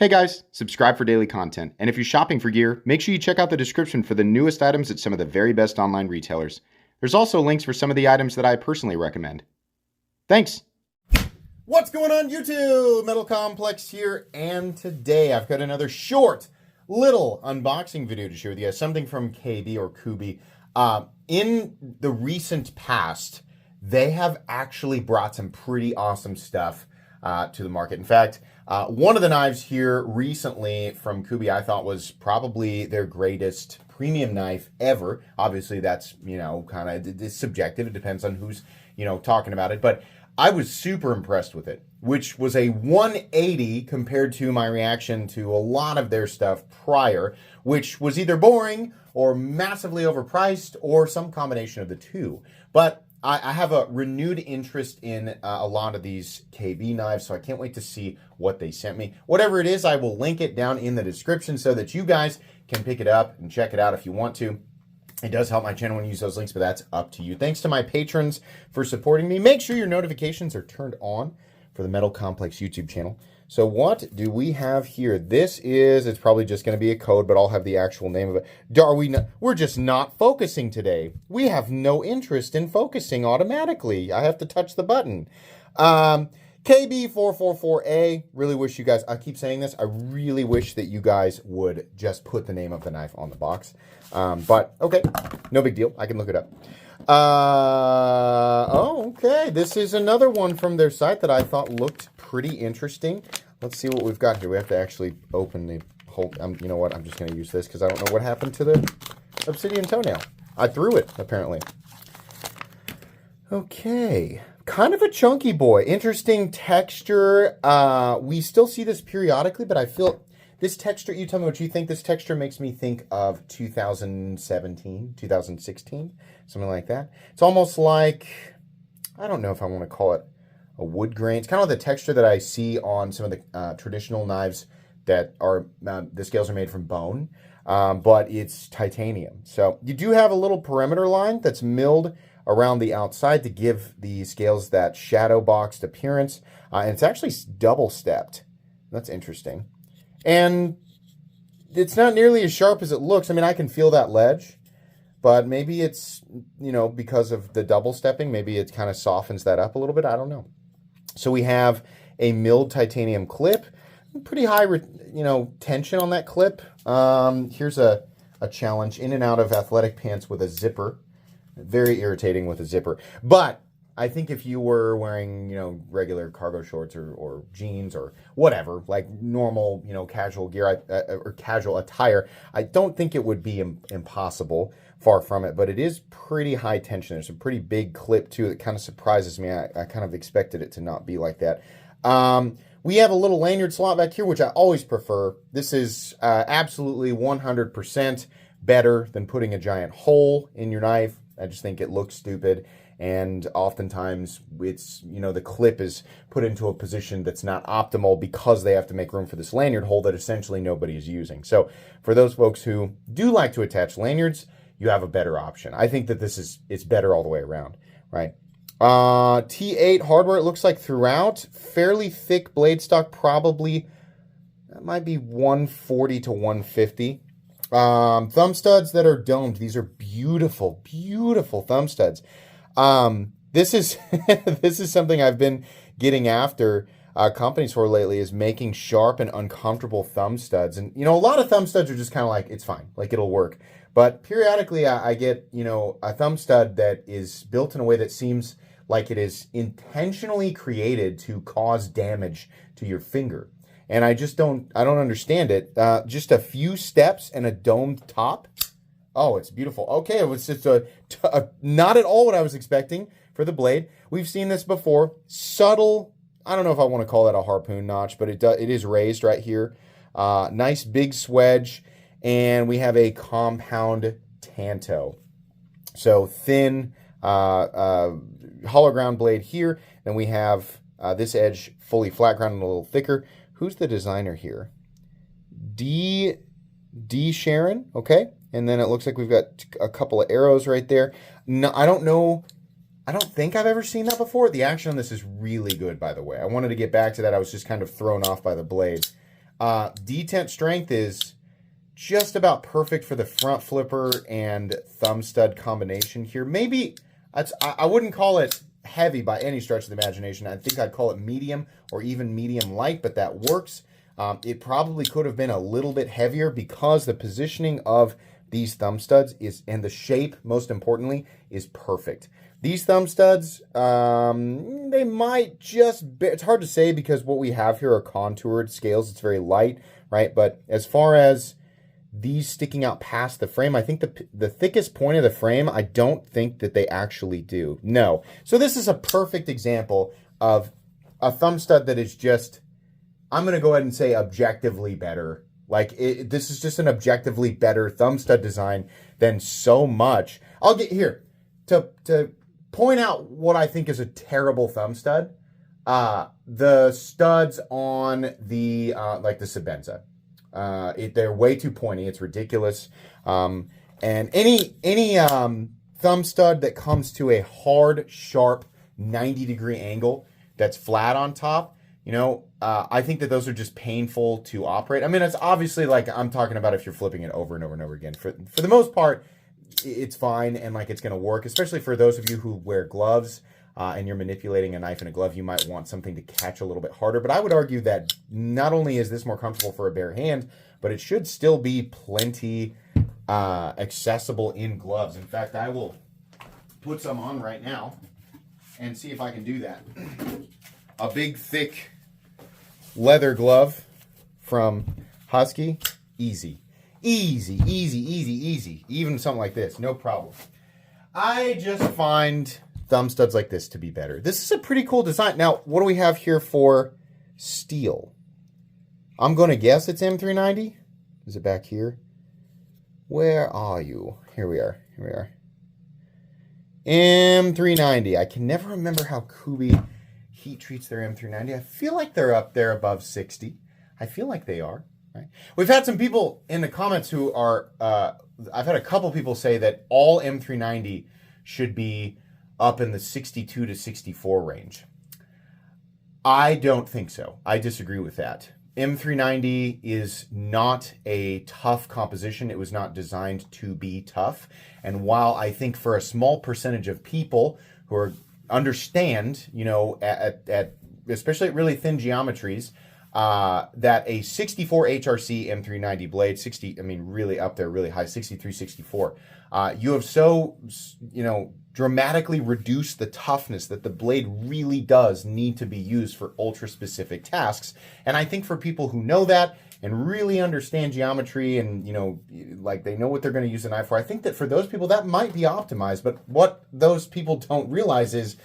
Hey guys, subscribe for daily content, and if you're shopping for gear, make sure you check out the description for the newest items at some of the very best online retailers. There's also links for some of the items that I personally recommend. Thanks! What's going on YouTube? Metal Complex here, and today I've got another short little unboxing video to share with you. Something from Kubey or Kubey. In the recent past, they have actually brought some pretty awesome stuff to the market. In fact, one of the knives here recently from Kubey I thought was probably their greatest premium knife ever. Obviously, that's, kind of subjective. It depends on who's, talking about it. But I was super impressed with it, which was a 180 compared to my reaction to a lot of their stuff prior, which was either boring or massively overpriced or some combination of the two. But I have a renewed interest in a lot of these KB knives, so I can't wait to see what they sent me. Whatever it is, I will link it down in the description so that you guys can pick it up and check it out if you want to. It does help my channel when you use those links, but that's up to you. Thanks to my patrons for supporting me. Make sure your notifications are turned on for the Metal Complex YouTube channel. So what do we have here? It's probably just going to be a code, but I'll have the actual name of it. We're just not focusing today. We have no interest in focusing automatically. I have to touch the button. KB444A, really wish you guys, I keep saying this, I really wish that you guys would just put the name of the knife on the box. But okay, no big deal. I can look it up. Okay. This is another one from their site that I thought looked pretty interesting. Let's see what we've got here. We have to actually open the whole, you know what? I'm just going to use this because I don't know what happened to the obsidian toenail. I threw it, apparently. Okay. Kind of a chunky boy. Interesting texture. We still see this periodically, but I feel this texture, you tell me what you think. This texture makes me think of 2017, 2016, something like that. It's almost like, I don't know if I want to call it a wood grain. It's kind of like the texture that I see on some of the traditional knives that are, the scales are made from bone, but it's titanium. So you do have a little perimeter line that's milled around the outside to give the scales that shadow boxed appearance. And it's actually double stepped. That's interesting. And it's not nearly as sharp as it looks. I mean, I can feel that ledge, but maybe it's, because of the double stepping, maybe it kind of softens that up a little bit. I don't know. So we have a milled titanium clip, pretty high, tension on that clip. Here's a challenge: in and out of athletic pants with a zipper. Very irritating with a zipper. But I think if you were wearing, regular cargo shorts or jeans or whatever, like normal, casual gear or casual attire, I don't think it would be impossible. Far from it, but it is pretty high tension. There's a pretty big clip too. It kind of surprises me. I kind of expected it to not be like that. We have a little lanyard slot back here, which I always prefer. This is absolutely 100% better than putting a giant hole in your knife. I just think it looks stupid. And oftentimes it's, the clip is put into a position that's not optimal because they have to make room for this lanyard hole that essentially nobody is using. So for those folks who do like to attach lanyards, you have a better option. I think that it's better all the way around, right? T8 hardware, it looks like throughout. Fairly thick blade stock, probably, that might be 140 to 150. Thumb studs that are domed. These are beautiful, beautiful thumb studs. This is this is something I've been getting after companies for lately, is making sharp and uncomfortable thumb studs. And a lot of thumb studs are just kind of like, it's fine, like it'll work. But periodically I get a thumb stud that is built in a way that seems like it is intentionally created to cause damage to your finger. And I don't understand it. Just a few steps and a domed top. Oh, it's beautiful. Okay, it was just not at all what I was expecting for the blade. We've seen this before. Subtle, I don't know if I want to call that a harpoon notch, but it is raised right here. Nice big swedge. And we have a compound tanto. So thin hollow ground blade here. Then we have this edge fully flat ground and a little thicker. Who's the designer here? D. Sharon, okay. And then it looks like we've got a couple of arrows right there. No, I don't know. I don't think I've ever seen that before. The action on this is really good, by the way. I wanted to get back to that. I was just kind of thrown off by the blade. detent strength is just about perfect for the front flipper and thumb stud combination here. Maybe I wouldn't call it heavy by any stretch of the imagination. I think I'd call it medium or even medium light, but that works. It probably could have been a little bit heavier because the positioning of these thumb studs is, and the shape, most importantly, is perfect. These thumb studs, they might just be, it's hard to say because what we have here are contoured scales. It's very light, right? But as far as these sticking out past the frame, I think the thickest point of the frame, I don't think that they actually do. No. So this is a perfect example of a thumb stud that is just, I'm going to go ahead and say objectively better. Like, this is just an objectively better thumb stud design than so much. I'll get here to point out what I think is a terrible thumb stud. The studs on the, like the Sebenza. They're way too pointy. It's ridiculous. And any thumb stud that comes to a hard, sharp 90-degree angle that's flat on top, you know, I think that those are just painful to operate. I mean, it's obviously like I'm talking about if you're flipping it over and over and over again. For the most part, it's fine and like it's going to work, especially for those of you who wear gloves. And you're manipulating a knife in a glove, you might want something to catch a little bit harder. But I would argue that not only is this more comfortable for a bare hand, but it should still be plenty accessible in gloves. In fact, I will put some on right now and see if I can do that. A big, thick leather glove from Husky, easy. Easy, easy, easy, easy. Even something like this, no problem. I just find thumb studs like this to be better. This is a pretty cool design. Now, what do we have here for steel? I'm going to guess it's M390. Is it back here? Where are you? Here we are. Here we are. M390. I can never remember how Kubey heat treats their M390. I feel like they're up there above 60. I feel like they are. Right? We've had some people in the comments who are, I've had a couple people say that all M390 should be up in the 62 to 64 range. I don't think so. I disagree with that. M390 is not a tough composition. It was not designed to be tough. And while I think for a small percentage of people who are understand, you know, at especially at really thin geometries, that a 64 HRC M390 blade, 60, I mean, really up there, really high, 63, 64, you have so, you know, dramatically reduced the toughness that the blade really does need to be used for ultra-specific tasks. And I think for people who know that and really understand geometry and, you know, like they know what they're going to use the knife for, I think that for those people that might be optimized. But what those people don't realize is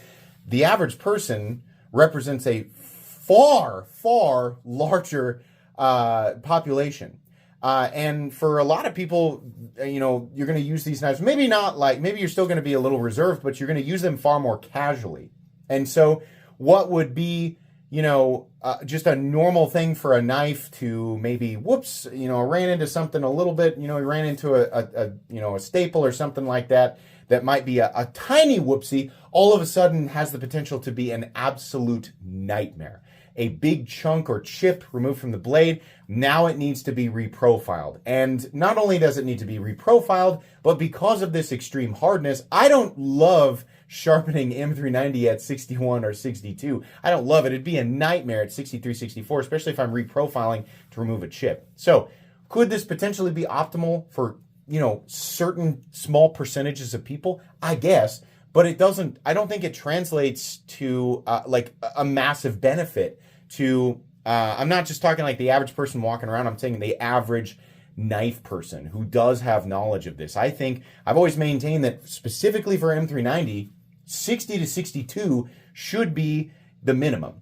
the average person represents a far, far larger population. And for a lot of people, you know, you're going to use these knives. Maybe not like, maybe you're still going to be a little reserved, but you're going to use them far more casually. And so what would be, you know, just a normal thing for a knife to maybe, whoops, you know, ran into something a little bit, you know, he ran into a staple or something like that, that might be a tiny whoopsie, all of a sudden has the potential to be an absolute nightmare. A big chunk or chip removed from the blade, now it needs to be reprofiled. And not only does it need to be reprofiled, but because of this extreme hardness, I don't love sharpening M390 at 61 or 62. I don't love it. It'd be a nightmare at 63, 64, especially if I'm reprofiling to remove a chip. So could this potentially be optimal for, you know, certain small percentages of people? I guess. But it doesn't, I don't think it translates to like a massive benefit to, I'm not just talking like the average person walking around, I'm saying the average knife person who does have knowledge of this. I think, I've always maintained that specifically for M390, 60 to 62 should be the minimum,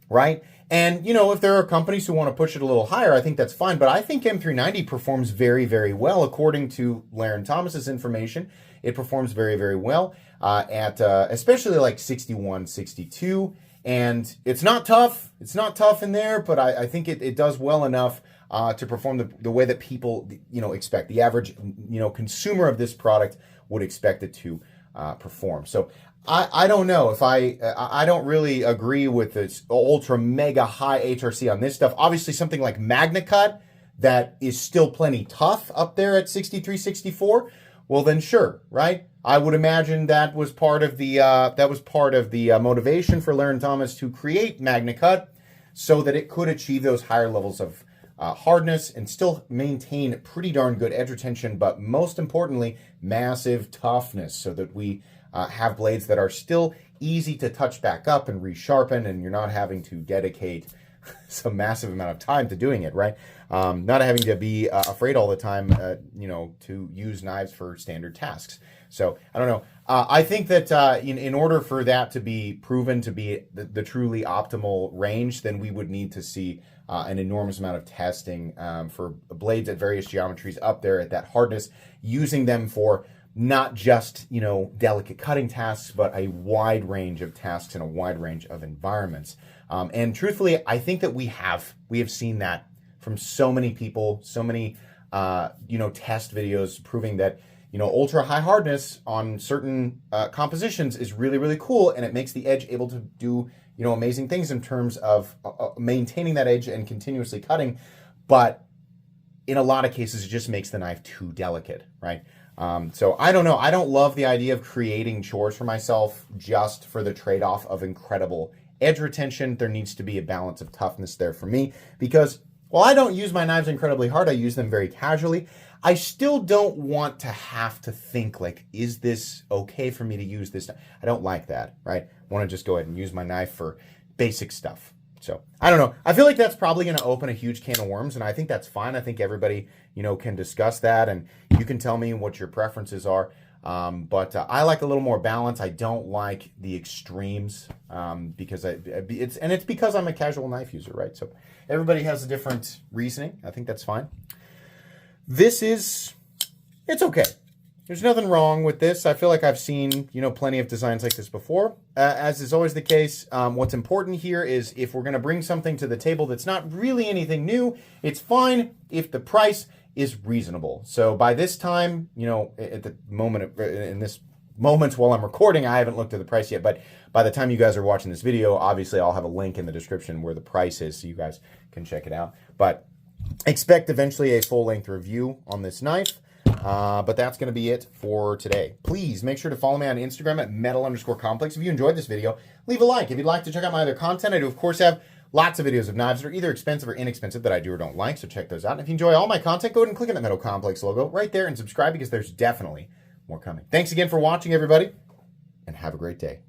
right? And, you know, if there are companies who want to push it a little higher, I think that's fine. But I think M390 performs very, very well. According to Laren Thomas's information, it performs very, very well at especially like 61, 62. And it's not tough. It's not tough in there, but I think it does well enough to perform the way that people, you know, expect. The average, you know, consumer of this product would expect it to perform. So I don't know if I don't really agree with this ultra mega high HRC on this stuff. Obviously, something like MagnaCut that is still plenty tough up there at 63, 64. Well, then sure, right? I would imagine that was part of the motivation for Larrin Thomas to create MagnaCut, so that it could achieve those higher levels of hardness and still maintain pretty darn good edge retention, but most importantly, massive toughness, so that we have blades that are still easy to touch back up and resharpen, and you're not having to dedicate some massive amount of time to doing it, right? Not having to be afraid all the time, to use knives for standard tasks. So I don't know. I think that in order for that to be proven to be the truly optimal range, then we would need to see an enormous amount of testing for blades at various geometries up there at that hardness, using them for not just, delicate cutting tasks, but a wide range of tasks in a wide range of environments. And truthfully, I think that we have seen that from so many people, so many, test videos proving that, ultra high hardness on certain compositions is really, really cool. And it makes the edge able to do, amazing things in terms of maintaining that edge and continuously cutting. But in a lot of cases, it just makes the knife too delicate, right? So I don't know. I don't love the idea of creating chores for myself just for the trade-off of incredible edge retention. There needs to be a balance of toughness there for me, because while I don't use my knives incredibly hard, I use them very casually. I still don't want to have to think like, is this okay for me to use this? I don't like that, right? I want to just go ahead and use my knife for basic stuff. So I don't know. I feel like that's probably going to open a huge can of worms, and I think that's fine. I think everybody, can discuss that, and you can tell me what your preferences are. But I like a little more balance. I don't like the extremes because it's because I'm a casual knife user, right? So everybody has a different reasoning. I think that's fine. It's okay. There's nothing wrong with this. I feel like I've seen, plenty of designs like this before. As is always the case, what's important here is if we're going to bring something to the table that's not really anything new, it's fine if the price is reasonable. So by this time, at the moment, in this moment while I'm recording, I haven't looked at the price yet, but by the time you guys are watching this video, obviously I'll have a link in the description where the price is so you guys can check it out. But expect eventually a full-length review on this knife. But that's going to be it for today. Please make sure to follow me on Instagram at metal_complex. If you enjoyed this video, leave a like. If you'd like to check out my other content, I do, of course, have lots of videos of knives that are either expensive or inexpensive that I do or don't like, so check those out. And if you enjoy all my content, go ahead and click on that Metal Complex logo right there and subscribe, because there's definitely more coming. Thanks again for watching, everybody, and have a great day.